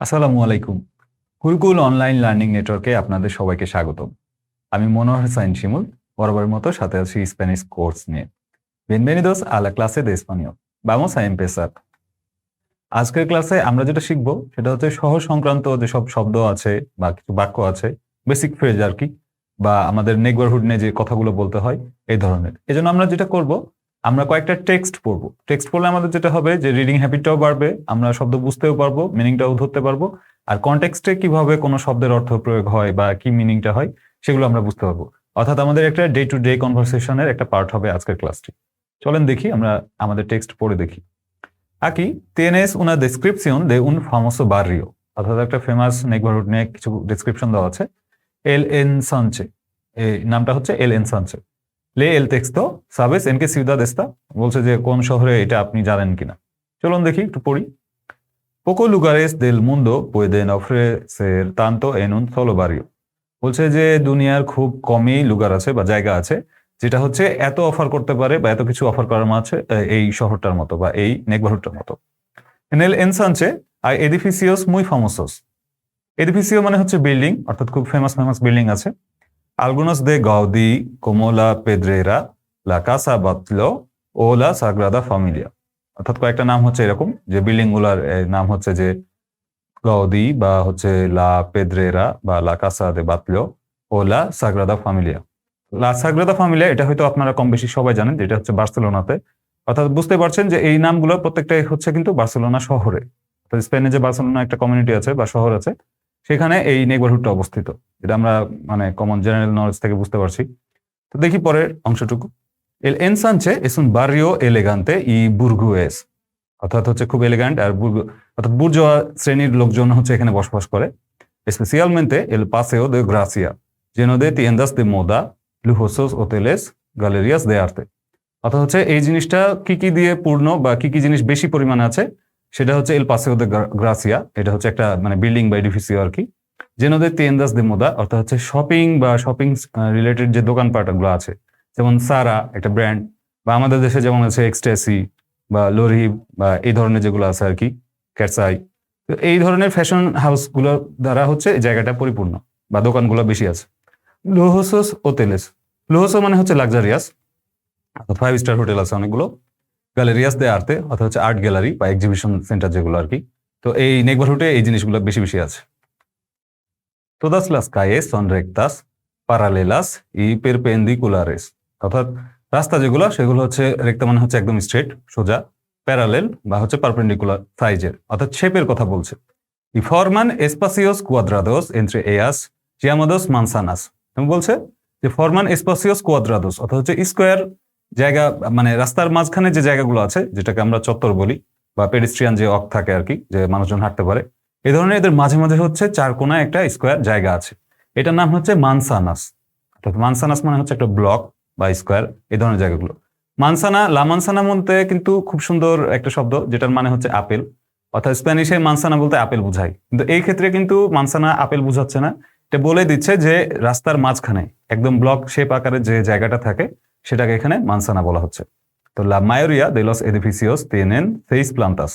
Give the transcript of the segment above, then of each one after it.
আসসালামু আলাইকুম। Gurukul online learning নেটওয়ার্কে আপনাদের সবাইকে স্বাগতম। আমি মনোহর হোসাইন শিমুল, বরাবরের মতো সাথে আছি স্প্যানিশ কোর্স নিয়ে। Bienvenidos a la clase de español. Vamos a empezar. আজকের ক্লাসে আমরা যেটা শিখবো সেটা হচ্ছে শহর সংক্রান্ত যেসব শব্দ আছে বা কিছু বাক্য আছে, বেসিক ফ্রেজ আর কি, বা আমাদের নেইবারহুড নিয়ে যে কথাগুলো বলতে হয় এই ধরনের। এজন্য আমরা যেটা করব, আমরা কয়েকটা টেক্সট পড়বো। টেক্সট পড়লে আমাদের যেটা হবে যে রিডিং হ্যাবিটটাও বাড়বে, আমরা শব্দ বুঝতেও পারবো, মিনিংটাও ধরতে পারবো, আর কনটেক্সটে কিভাবে কোনো শব্দের অর্থ প্রয়োগ হয় বা কি মিনিংটা হয় সেগুলো আমরা বুঝতে পারবো। অর্থাৎ আমাদের একটা ডে টু ডে কনভারসেশনের একটা পার্ট হবে আজকের ক্লাসটি। চলেন দেখি, আমরা আমাদের টেক্সট পড়ে দেখি। Aquí tienes una descripción de un famoso barrio. অর্থাৎ একটা ফেমাস নেইবারহুড নিয়ে কিছু ডেসক্রিপশন দেওয়া আছে। এল এনসানচে, এই নামটা হচ্ছে এল এনসানচে। লে এল টেক্সটো, সাবেস এন কে সিউদাদ এস্তা, বলছে যে কোন শহরে এটা আপনি জানেন কিনা। চলুন দেখি, একটু পড়ি। Pocos lugares del mundo pueden ofrecer tanto en un solo barrio. বলছে যে দুনিয়ার খুব কমই লুগার আছে বা জায়গা আছে যেটা হচ্ছে এত অফার করতে পারে বা এত কিছু অফার করার আছে এই শহরটার মতো বা এই নেইবারহুডটার মতো। En el ensanche hay edificios muy famosos. এডিফিসিও মানে হচ্ছে বিল্ডিং, অর্থাৎ খুব ফেমাস ফেমাস বিল্ডিং আছে। Algunos de Gaudí como la Pedrera, la Casa Batlló ও la Sagrada Familia. অর্থাৎ কয়েকটা নাম হচ্ছে এরকম যে বিল্ডিং গুলার নাম হচ্ছে যে গাউদি বা হচ্ছে লা পেদ্রেরা বা লা কাসা দে বাতলো ও লা সাগ্রাদা ফামিলিয়া। লা সাগ্রাদা ফামিলিয়া এটা হয়তো আপনারা কম বেশি সবাই জানেন, যেটা হচ্ছে বার্সেলোনাতে। অর্থাৎ বুঝতে পারছেন যে এই নামগুলো প্রত্যেকটাই হচ্ছে কিন্তু বার্সেলোনা শহরে। স্পেনে যে বার্সেলোনা একটা কমিউনিটি আছে বা শহর আছে, সেখানে এই নেইবারহুডটা অবস্থিত। এটা আমরা মানে কমন জেনারেল নলেজ থেকে বুঝতে পারছি। তো দেখি পরের অংশটুকু। এল এনসানচে es un barrio elegante y burgués. অর্থাৎ হচ্ছে খুব এলিগ্যান্ট আর অর্থাৎ বুর্জোয়া শ্রেণীর লোকজন হচ্ছে এখানে বসবাস করে। Especialmente el Paseo de Gracia, lleno de tiendas de moda, lujosos hoteles, galerías de arte. অর্থাৎ হচ্ছে এই জিনিসটা কি কি দিয়ে পূর্ণ বা কি কি জিনিস বেশি পরিমাণে আছে সেটা হচ্ছে এল পাসেও দে গ্রাসিয়া। এটা হচ্ছে একটা মানে বিল্ডিং বা এডিফিসিও আর কি। যেন দে tiendas de moda, অর্থাৎ হচ্ছে শপিং বা শপিং রিলেটেড যে দোকানপাটগুলো আছে, যেমন সারা একটা ব্র্যান্ড, বা আমাদের দেশে যেমন আছে এক্সট্যাসি বা লোরিভ বা এই ধরনের যেগুলো আছে আর কি, ক্যাটসাই। তো এই ধরনের ফ্যাশন হাউসগুলোর দ্বারা হচ্ছে এই জায়গাটা পরিপূর্ণ বা দোকানগুলো বেশি আছে। লুহোসোস হোটেলেস, লুহোসো মানে হচ্ছে লাক্সারিয়াস, অর্থাৎ 5 স্টার হোটেল আছে অনেকগুলো। গ্যালারিয়াস দে আর্তে, অর্থাৎ হচ্ছে আর্ট গ্যালারি বা এক্সিবিশন সেন্টার যেগুলো আর কি। তো এই নেইবারহুডে এই জিনিসগুলো বেশি বেশি আছে। Todas las calles son rectas, paralelas y perpendiculares. অর্থাৎ রাস্তা যেগুলো সেগুলো হচ্ছে রেক্তা মানে হচ্ছে একদম স্ট্রেট সোজা, প্যারালেল বা হচ্ছে পারপেন্ডিকুলার সাইজের, অর্থাৎ শেপের কথা বলছে। Y forman espacios cuadrados entre ellas llamados manzanas. তুমি বলছে যে ফরমান espacios cuadrados, অর্থাৎ হচ্ছে স্কোয়ার জায়গা, মানে রাস্তার মাঝখানে যে জায়গাগুলো আছে যেটাকে আমরা চত্বর বলি বা পেডিস্ট্রিয়ান যে অক থাকে আর কি, যে মানুষজন হাঁটতে পারে, এই ধরনের এদের মাঝে মাঝে হচ্ছে চার কোনায় একটা স্কোয়ার জায়গা আছে। এটার নাম হচ্ছে মানসানাস। অর্থাৎ মানসানাস মানে হচ্ছে একটা ব্লক বা স্কোয়ার, এই ধরনের জায়গাগুলো। মানসানা, লা মানসানা মধ্যে কিন্তু খুব সুন্দর একটা শব্দ যেটার মানে হচ্ছে আপেল। অর্থাৎ স্প্যানিশে মানসানা বলতে আপেল বোঝায়, কিন্তু এই ক্ষেত্রে কিন্তু মানসানা আপেল বোঝাচ্ছে না। এটা বলে দিচ্ছে যে রাস্তার মাঝখানে একদম ব্লক শেপ আকারে যে জায়গাটা থাকে সেটাকে এখানে মানসানা বলা হচ্ছে। তো লা মায়োরিয়া de los edificios tienen 6 plantas.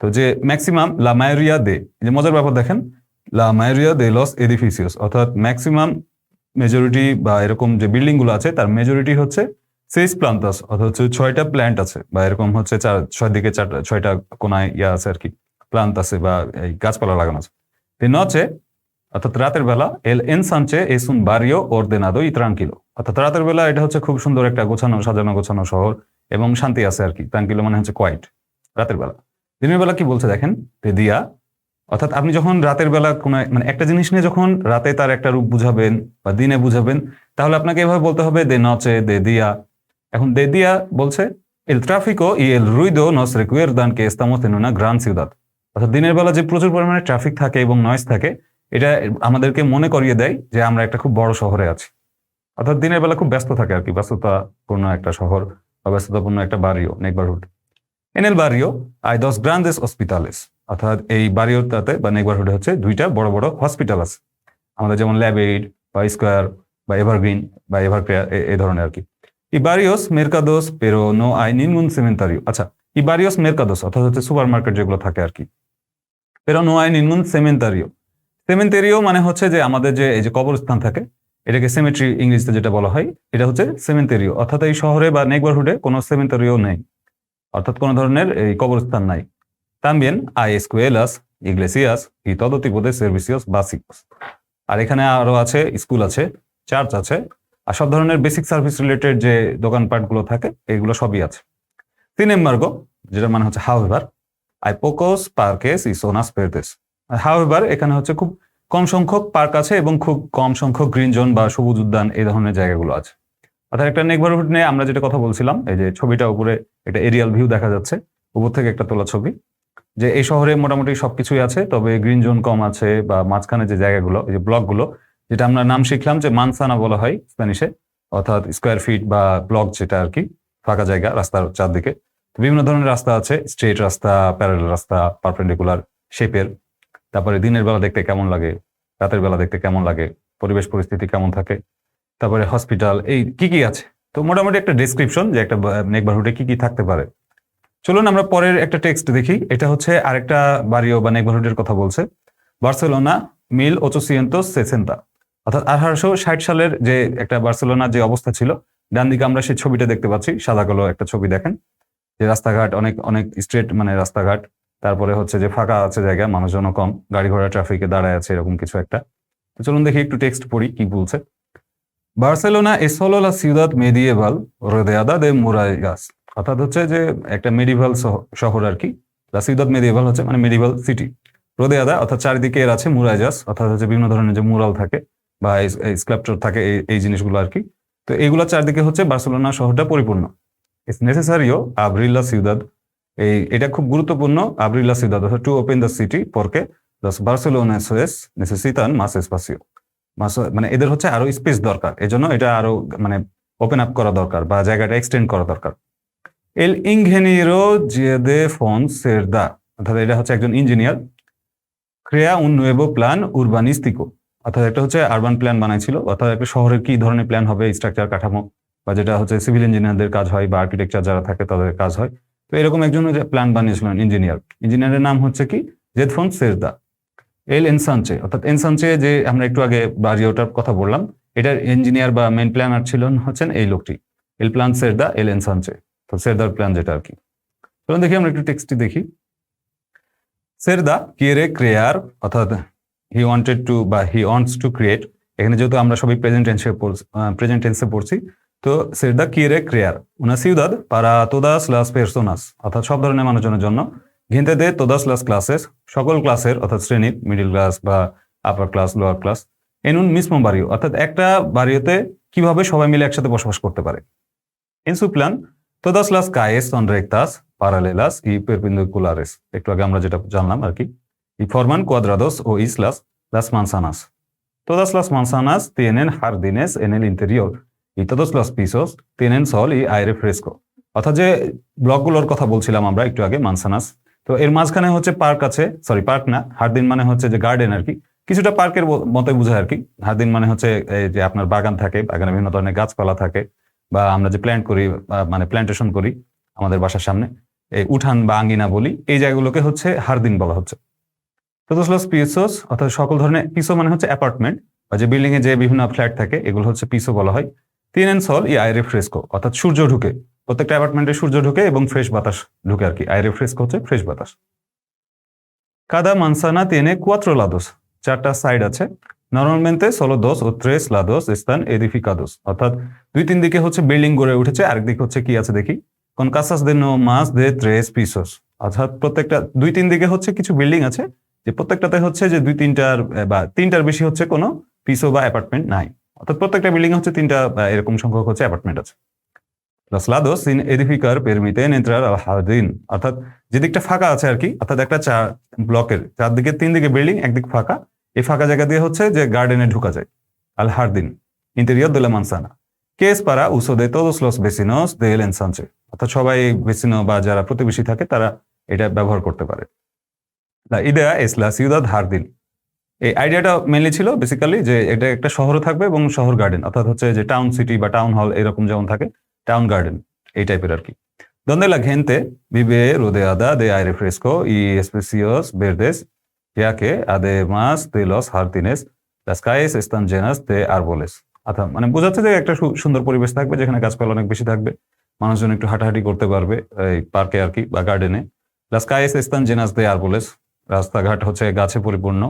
তো যে ম্যাক্সিমাম লা মায়োরিয়া দে, যে মজার ব্যাপার দেখেন, লা মায়োরিয়া de los edificios, অর্থাৎ ম্যাক্সিমাম মেজরিটি বা এরকম যে বিল্ডিং গুলো আছে তার মেজরিটি হচ্ছে 6 প্লান্টাস, অর্থাৎ হচ্ছে 6টা প্ল্যান্ট আছে, বা এরকম হচ্ছে 6 দিকে 6টা কোনায় ইয়া আছে আর কি, প্লান্ট আছে বা এই গাছপালা লাগানো আছে। নচে, অর্থাৎ রাতের বেলা, এল এনসানচে es un barrio ordenado y tranquilo. অর্থাৎ রাতের বেলা এটা হচ্ছে খুব সুন্দর একটা গোছানো সাজানো গোছানো শহর এবং শান্তি আছে আর কি। ট্রাঙ্কিলো মানে হচ্ছে কোয়াইট রাতের বেলা। দিনের বেলা কি বলছে দেখেন, দিয়া, অর্থাৎ আপনি যখন রাতের বেলা কোনো মানে একটা জিনিস নিয়ে যখন রাতে তার একটা রূপ বুঝাবেন বা দিনে বুঝাবেন, তাহলে আপনাকে এভাবে বলতে হবে দে নচে দে দিয়া। এখন দে দিয়া বলছে el tráfico y el ruido nos recuerdan que estamos en una gran ciudad. অর্থাৎ দিনের বেলা যে প্রচুর পরিমাণে ট্রাফিক থাকে এবং নয়েজ থাকে, এটা আমাদেরকে মনে করিয়ে দেয় যে আমরা একটা খুব বড় শহরে আছি। অর্থাৎ দিনের বেলা খুব ব্যস্ত থাকে আর কি, ব্যস্ততাপূর্ণ একটা শহর বা ব্যস্ততাপূর্ণ একটা বাড়িও, neighbourhood. En el barrio hay dos grandes hospitales. অর্থাৎ এই বাড়িওটাতে বা নেইবারহুডে হচ্ছে 2টা বড় বড় হসপিটাল আছে, আমাদের যেমন ল্যাব এইড বা স্কোয়ার বা এভারগ্রিন বা এভারকেয়ার, এই ধরনের আর কি। Y varios mercados pero no hay ningún cementerio. আচ্ছা, y varios mercados অর্থাৎ হচ্ছে সুপার মার্কেট যেগুলো থাকে আর কি। pero no hay ningún cementerio. সেমেন্টেরিও মানে হচ্ছে যে আমাদের যে এই যে কবরস্থান থাকে, এটাকে সেমেট্রি ইংরেজিতে যেটা বলা হয়, এটা হচ্ছে সেমেন্টেরিও। অর্থাৎ এই শহরে বা নেইবারহুডে কোনো সেমেন্টেরিও নেই, অর্থাৎ কোনো ধরনের এই কবরস্থান নাই। También hay escuelas, iglesias y todo tipo de servicios básicos. আর এখানে আরো আছে, স্কুল আছে, চার্চ আছে, আর সব ধরনের বেসিক সার্ভিস রিলেটেড যে দোকানপাটগুলো থাকে এগুলো সবই আছে। Sin embargo, যেটা মানে হচ্ছে however, hay pocos parques y zonas verdes. however এখানে হচ্ছে খুব কম সংখ্যক পার্ক আছে এবং খুব কম সংখ্যক গ্রিন জোন বা সবুজ উদ্যান এই ধরনের জায়গাগুলো আছে। অর্থাৎ একটা নেইবারহুড নিয়ে আমরা যেটা কথা বলছিলাম, এই যে ছবিটা উপরে একটা এরিয়াল ভিউ দেখা যাচ্ছে, উপর থেকে একটা তোলা ছবি, যে এই শহরে মোটামুটি সবকিছুই আছে, তবে গ্রিন জোন কম আছে, বা মাঝখানে যে জায়গাগুলো, এই যে ব্লকগুলো, যেটা আমরা নাম শিখলাম যে মানসানা বলা হয় স্প্যানিশে, অর্থাৎ স্কোয়ার ফিট বা ব্লক যেটা আর কি, ফাঁকা জায়গা রাস্তার চারদিকে। বিভিন্ন ধরনের রাস্তা আছে, স্ট্রেট রাস্তা, প্যারালাল রাস্তা, পারপেন্ডিকুলার শেপের। তারপরে দিনের বেলা দেখতে কেমন লাগে, রাতের বেলা দেখতে কেমন লাগে, পরিবেশ পরিস্থিতি কেমন থাকে, তারপরে হসপিটাল, এই কি কি আছে। তো মোটামুটি একটা ডেসক্রিপশন যে একটা নেইবারহুডে কি কি থাকতে পারে। চলুন আমরা পরের একটা টেক্সট দেখি। এটা হচ্ছে আরেকটা বাড়িও বা নেইবারহুডের কথা বলছে। বার্সেলোনা 1860, অর্থাৎ 1860 সালের যে একটা বার্সেলোনার যে অবস্থা ছিল, ডান দিকে আমরা সেই ছবিটা দেখতে পাচ্ছি, সাদা কালো একটা ছবি দেখেন, যে রাস্তাঘাট অনেক অনেক স্ট্রেট মানে রাস্তাঘাট, তারপরে হচ্ছে যে ফাঁকা আছে জায়গা, মানুষজনও কম, গাড়ি ঘোড়া ট্রাফিকে দাঁড়ায় আছে, এরকম কিছু একটা। তো চলুন দেখি একটু টেক্সট পড়ি কি বলছে। Barcelona es solo la ciudad medieval rodeada de murallas, অর্থাৎ হচ্ছে যে একটা মেডিভাল শহর আর কি। লা সিউদাদ মেডিভাল হচ্ছে মানে মেডিভাল সিটি, রোদেয়াদা অর্থাৎ চারিদিকে এর আছে মুরাইজাস, অর্থাৎ হচ্ছে বিভিন্ন ধরনের যে মুরাল থাকে বা স্ক্যাল্পচার থাকে, এই জিনিসগুলো আর কি। তো এইগুলো চারদিকে হচ্ছে বার্সেলোনা শহরটা পরিপূর্ণ। ইটস নেসেসারিও আব্রিল লা সিউদাদ, এটা খুব গুরুত্বপূর্ণ, আব্রিল লা সিউদাদ অর্থাৎ to open the city porque los barceloneses necesitan más espacio, মানে এদের হচ্ছে আরো স্পেস দরকার, এজন্য এটা আরো মানে ওপেন আপ করা দরকার বা জায়গাটা এক্সটেন্ড করা দরকার। এল ইঞ্জিনিয়ারো জেদে ফনসেরদা, অর্থাৎ এটা হচ্ছে একজন ইঞ্জিনিয়ার, ক্রিয়া উন নুয়েভো প্ল্যান উরবানিস্তিকো, অর্থাৎ একটা হচ্ছে আরবান প্ল্যান বানাইছিল, অর্থাৎ একটা শহরের কি ধরনের প্ল্যান হবে, স্ট্রাকচার কাঠামো, বা যেটা হচ্ছে সিভিল ইঞ্জিনিয়ারদের কাজ হয় বা আর্কিটেকচার যারা থাকে তাদের কাজ হয়। তো এরকম একজন প্ল্যান বানিয়েছিলেন ইঞ্জিনিয়ার। ইঞ্জিনিয়ারের নাম হচ্ছে কি জেদ ফনসেরদা। এল এনসানচে, অর্থাৎ এনসানচে যে আমরা একটু আগে বাড়িওটার কথা বললাম, এটার ইঞ্জিনিয়ার বা মেন প্ল্যানার ছিলেন হচ্ছেন এই লোকটি, এল প্ল্যান সেরদা এল এনসানচে, তো সেরদার প্ল্যান যেটা আর কি। চলুন দেখি আমরা একটু টেক্সটটি দেখি। সেরদা কিয়েরে ক্রিয়ার, অর্থাৎ হি ওয়ান্টেড টু বা হি ওয়ান্টস টু ক্রিয়েট, এখানে যেহেতু আমরা সবাই প্রেজেন্ট টেন্সে পড়ছি, তো সেরদা কিয়েরে ক্রিয়ার una ciudad para todas las personas, অর্থাৎ সব ধরনের মানুষজনের জন্য, ঘিনতে দে todas las clases, সকল ক্লাসের, অর্থাৎ শ্রেণীর, মিডল ক্লাস বা upper class, lower class, en un mismo barrio, অর্থাৎ একটা বাড়িতে কিভাবে সবাই মিলে একসাথে বসবাস করতে পারে। En su plan, todas las calles son rectas, paralelas y perpendiculares, একটু আগে আমরা যেটা জানলাম আর কি, y forman cuadrados o islas las manzanas. Todas las manzanas tienen jardines en el interior y todos los pisos tienen sol y aire fresco. অর্থাৎ যে ব্লকগুলোর কথা বলছিলাম আমরা একটু আগে, মানসানাস, তো এর মাঝখানে হচ্ছে পার্ক আছে, সরি পার্ক না, হার্দিন মানে হচ্ছে যে গার্ডেন আর কি, কিছুটা পার্কের মতোই বোঝায় আর কি। হার্দিন মানে হচ্ছে এই যে আপনার বাগান থাকে, বাগানে বিভিন্ন ধরনের গাছপালা থাকে, বা আমরা যে প্ল্যান্ট করি মানে প্ল্যান্টেশন করি আমাদের বাসার সামনে, এই উঠান বা আঙ্গিনা বলি, এই জায়গাগুলোকে হচ্ছে হার্দিন বলা হচ্ছে। todos los pisos, অর্থাৎ সকল ধরনের, পিসো মানে হচ্ছে অ্যাপার্টমেন্ট বা যে বিল্ডিং এ যে বিভিন্ন ফ্ল্যাট থাকে, এগুলো হচ্ছে পিসো বলা হয়। tienen sol y aire fresco, অর্থাৎ সূর্য ঢুকে, প্রত্যেকটা অ্যাপার্টমেন্টে সূর্য ঢুকে এবং ফ্রেশ বাতাস ঢুকে আর কি, aire fresco হচ্ছে ফ্রেশ বাতাস। cada manzana tiene cuatro lados, চারটা সাইড আছে। normalmente solo dos o tres lados están edificados, অর্থাৎ দুই তিন দিকে হচ্ছে বিল্ডিং গড়ে উঠেছে, আরেক দিকে হচ্ছে কি আছে দেখি, con casas de no más de 3 pisos, অর্থাৎ প্রত্যেকটা দুই তিন দিকে হচ্ছে কিছু বিল্ডিং আছে, যে প্রত্যেকটাতে হচ্ছে যে দুই তিনটার বা তিনটার বেশি হচ্ছে কোনো পিসো বা অ্যাপার্টমেন্ট নাই, অর্থাৎ প্রত্যেকটা বিল্ডিং হচ্ছে তিনটা এরকম সংখ্যক হচ্ছে অ্যাপার্টমেন্ট আছে। Los lados sin edificar permiten entrar al jardín, অর্থাৎ যে দিকটা ফাঁকা আছে আর কি, অর্থাৎ একটা ব্লকের চারদিকে তিন দিকে বিল্ডিং, একদিক ফাঁকা, এই ফাঁকা জায়গা দিয়ে হচ্ছে যে গার্ডেনে ঢুকা যায়, আল হার্দিন interior de la manzana, que es para uso de todos los vecinos de el ensanche, অর্থাৎ সবাই ভেসিনো বা যারা প্রতিবেশী থাকে তারা এটা ব্যবহার করতে পারে। La idea es la ciudad jardín, এই আইডিয়াটা মেনলি ছিল বেসিক্যালি যে এটা একটা শহর থাকবে এবং শহর গার্ডেন, অর্থাৎ হচ্ছে যে টাউন সিটি বা টাউন হল এরকম যেমন থাকে, টাউন গার্ডেন এই টাইপের আর কি। donde la gente vive rodeada de aire fresco y espacios verdes ya que además de los jardines las calles están llenas de árboles অর্থাৎ মানে বোঝাচ্ছে যে একটা সুন্দর পরিবেশ থাকবে যেখানে গাছপালা অনেক বেশি থাকবে, মানুষজন একটু হাঁটাহাঁটি করতে পারবে এই পার্কে আর কি বা গার্ডেনে। las calles están llenas de árboles, রাস্তাঘাট হচ্ছে গাছে পরিপূর্ণ।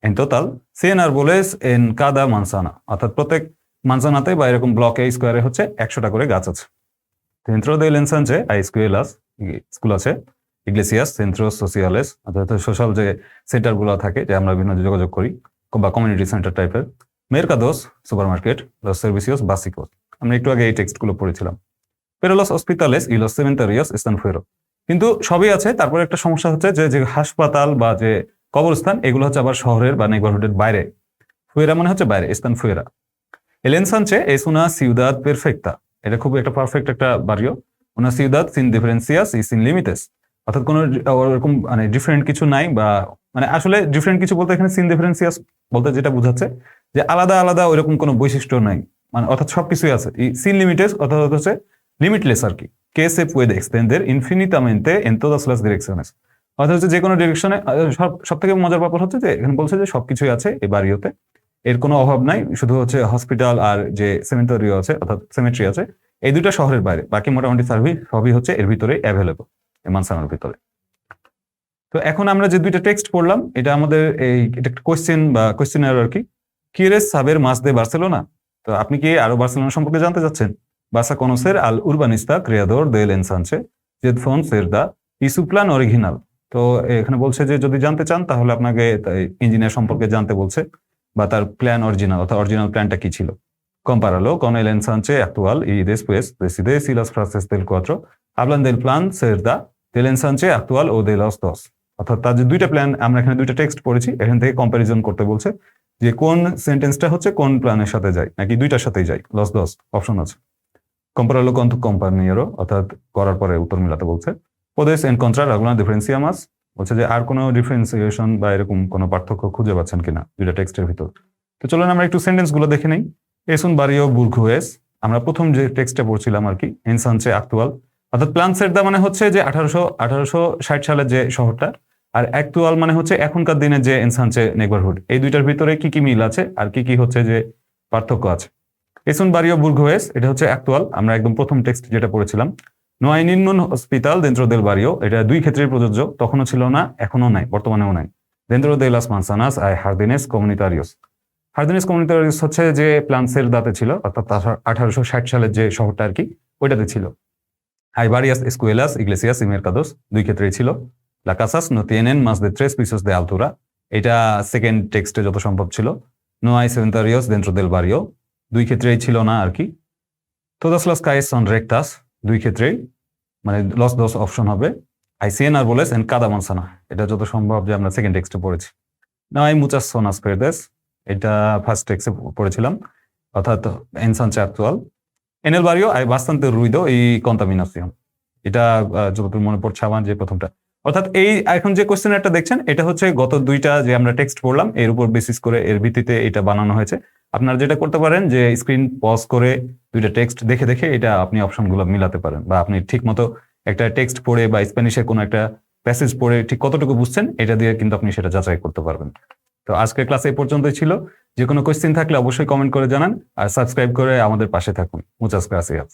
en total 100 árboles en cada manzana, অর্থাৎ প্রত্যেক মানজানাতে বা এরকম ব্লকে স্কোয়ারে হচ্ছে 100টা করে গাছ আছে। dentro del ensanche hay escuelas, school আছে, ইগলেসিয়াস, সেন্ট্রোস সোশিয়ালেস, অর্থাৎ সোশ্যাল যে সেন্টারগুলো থাকে যে আমরা বিভিন্ন যোগাযোগ করি বা কমিউনিটি সেন্টার টাইপের, মেরকাদোস সুপারমার্কেট, লস সার্ভিসিওস বাসিকোস, আমরা একটু আগে এই টেক্সটগুলো পড়েছিলাম। pero los hospitales y los cementerios están fuera, কিন্তু সবই আছে, তারপরে একটা সমস্যা হচ্ছে যে হাসপাতাল বা যে কবরস্থান এগুলো হচ্ছে আবার শহরের বা নেইবারহুডের বাইরে। ফুয়েরা মানে হচ্ছে বাইরে, স্থান ফুয়েরা। el ensanche es una ciudad perfecta, এটা খুব একটা পারফেক্ট একটা বাড়িও। una ciudad sin diferencias y sin límites, অর্থাৎ কোনো ওরকম মানে ডিফারেন্ট কিছু নাই, বা মানে আসলে ডিফারেন্ট কিছু বলতে এখানে সিন ডিফারেন্সিয়াস বলতে যেটা বোঝাচ্ছে যে আলাদা আলাদা ওইরকম কোনো বৈশিষ্ট্য নাই, মানে অর্থাৎ সবকিছুই আছে। সিন লিমিটেস অর্থাৎ হচ্ছে লিমিটলেস আর কি। que se puede extender infinitamente en todas las direcciones, অর্থাৎ হচ্ছে যে কোনো ডিরেকশনে। সব থেকে মজার ব্যাপার হচ্ছে যে এখানে বলছে যে সবকিছুই আছে এই বাড়িওতে, এর কোনো অভাব নাই, শুধু হচ্ছে হসপিটাল আর যে সেমেন্টারিও আছে অর্থাৎ সেমেট্রি আছে এই দুটো শহরের বাইরে, বাকি মোটামুটি সার্ভিস সবই হচ্ছে এর ভিতরে অ্যাভেলেবল, এই মানসানার ভিতরে। তো এখন আমরা যে দুইটা টেক্সট পড়লাম এটা আমাদের এটা একটা কোয়েশ্চেন বা কোয়েশ্চেনার আর কি। কিরেস সাবের মাস দে বার্সেলোনা, তো আপনি কি আরো বার্সেলোনা সম্পর্কে জানতে চাচ্ছেন? vas a conocer al urbanista creador del ensanche Jedfon Cerda y su plan original, তো এখানে বলছে যে যদি জানতে চান তাহলে আপনাকে ইঞ্জিনিয়ার সম্পর্কে জানতে বলছে বা তার প্ল্যান অরিজিনাল অর্থাৎ অরিজিনাল প্ল্যানটা কি ছিল। compáralo con el ensanche actual y después decide si las frases del 4 hablan del plan Cerda, del ensanche actual o de los dos, অর্থাৎ তার যে দুইটা প্ল্যান আমরা এখানে দুইটা টেক্সট পড়েছি এখান থেকে কম্পারিজন করতে বলছে যে কোন সেন্টেন্সটা হচ্ছে কোন প্ল্যানের সাথে যায় নাকি দুইটার সাথেই যায়, লস দস অপশন আছে। compararlo con tu compañero, অর্থাৎ করার পরে উত্তর মিলাতে বলছে। puedes encontrar alguna diferencia más, বলছে যে আর কোনো ডিফারেন্সিয়েশন বা এরকম কোনো পার্থক্য খুঁজে পাচ্ছেন কিনা দুইটা টেক্সটের ভিতর। তো চলুন আমরা একটু সেন্টেন্স গুলো দেখে নেই। es un barrio burgués, আমরা প্রথম যে টেক্সটটা পড়ছিলাম আর কি, ensanche actual, অর্থাৎ প্ল্যান সেরদা মানে হচ্ছে যে 1860 সালের যে শহরটা, আর অ্যাকচুয়াল মানে হচ্ছে এখনকার দিনে যে এনসানচে নেইবারহুড, এই দুইটার ভিতরে কি কি মিল আছে আর কি কি হচ্ছে যে পার্থক্য আছে। es un barrio burgués, এটা হচ্ছে অ্যাকচুয়াল, আমরা একদম প্রথম টেক্সট যেটা পড়েছিলাম। no hay ningún hospital dentro del barrio, এটা দুই ক্ষেত্রেই প্রযোজ্য, তখনও ছিল না এখনো নাই বর্তমানেও নাই। dentro de las manzanas hay jardines comunitarios, jardines comunitarios হচ্ছে যে প্ল্যান সেরদাতে ছিল, অর্থাৎ 1860 সালের যে শহরটা আর কি ওইটাতে ছিল। hay varias escuelas, iglesias y mercados, দুই ক্ষেত্রেই ছিল। las casas no tienen más de 3 pisos de altura, এটা সেকেন্ড টেক্সটে যত সম্ভব ছিল। no hay cementerios dentro del barrio, দুই ক্ষেত্রেই ছিল না আর কি। todas las calles son rectas, দুই ক্ষেত্রেই, মানে los dos অপশন হবে। hay 100 árboles en cada manzana, এটা যত সম্ভব যে আমরা সেকেন্ড টেক্সটে পড়েছি। no hay muchas zonas verdes, এটা ফার্স্ট টেক্সটে পড়েছিলাম, অর্থাৎ ensanche actual। en el barrio hay bastante ruido y contaminación, এটা যতটুকু মনে পড়ছে আমার যে প্রথমটা, অর্থাৎ এই এখন যে কোশ্চেনারটা দেখছেন এটা হচ্ছে গত দুইটা যে আমরা টেক্সট পড়লাম এর উপর বেসিস করে এর ভিত্তিতে এটা বানানো হয়েছে। আপনারা যেটা করতে পারেন যে স্ক্রিন পজ করে দুইটা টেক্সট দেখে দেখে এটা আপনি অপশনগুলো মিলাতে পারেন, বা আপনি ঠিক মতো একটা টেক্সট পড়ে বা স্প্যানিশের কোনো একটা প্যাসেজ পড়ে ঠিক কতটুকু বুঝছেন এটা দিয়ে কিন্তু আপনি সেটা যাচাই করতে পারবেন। তো আজকের ক্লাস এই পর্যন্তই ছিল। যে কোনো কোয়েশ্চেন থাকলে অবশ্যই কমেন্ট করে জানান আর সাবস্ক্রাইব করে আমাদের পাশে থাকুন। মুচাস গ্রাসিয়াস।